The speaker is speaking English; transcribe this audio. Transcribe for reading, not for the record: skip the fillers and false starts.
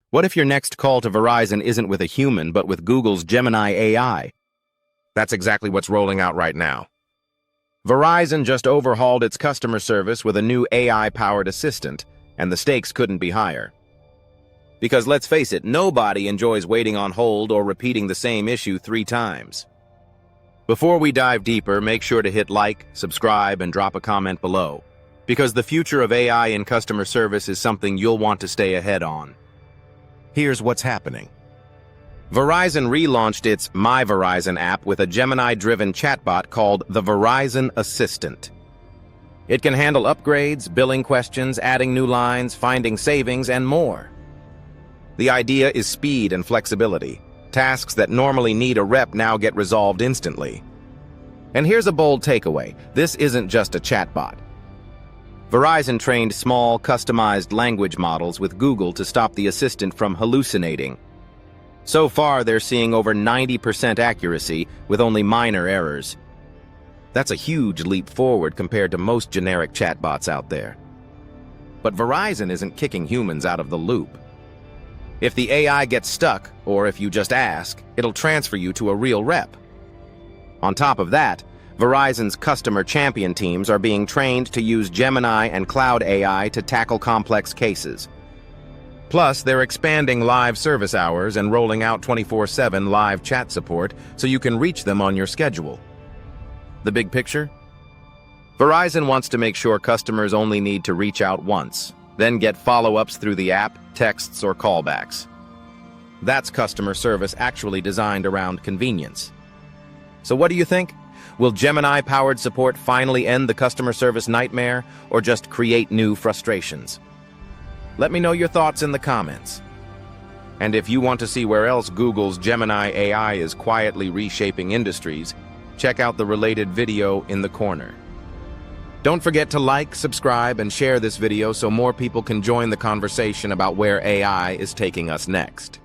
What if your next call to Verizon isn't with a human, but with Google's Gemini AI? That's exactly what's rolling out right now. Verizon just overhauled its customer service with a new AI-powered assistant, and the stakes couldn't be higher. Because let's face it, nobody enjoys waiting on hold or repeating the same issue 3 times. Before we dive deeper, make sure to hit like, subscribe, and drop a comment below, because the future of AI in customer service is something you'll want to stay ahead on. Here's what's happening. Verizon relaunched its My Verizon app with a Gemini-driven chatbot called the Verizon Assistant. It can handle upgrades, billing questions, adding new lines, finding savings, and more. The idea is speed and flexibility. Tasks that normally need a rep now get resolved instantly. And here's a bold takeaway. This isn't just a chatbot. Verizon trained small, customized language models with Google to stop the assistant from hallucinating. So far, they're seeing over 90% accuracy with only minor errors. That's a huge leap forward compared to most generic chatbots out there. But Verizon isn't kicking humans out of the loop. If the AI gets stuck, or if you just ask, it'll transfer you to a real rep. On top of that, Verizon's customer champion teams are being trained to use Gemini and Cloud AI to tackle complex cases. Plus, they're expanding live service hours and rolling out 24/7 live chat support so you can reach them on your schedule. The big picture? Verizon wants to make sure customers only need to reach out once, then get follow-ups through the app, texts, or callbacks. That's customer service actually designed around convenience. So what do you think? Will Gemini-powered support finally end the customer service nightmare, or just create new frustrations? Let me know your thoughts in the comments. And if you want to see where else Google's Gemini AI is quietly reshaping industries, check out the related video in the corner. Don't forget to like, subscribe, and share this video so more people can join the conversation about where AI is taking us next.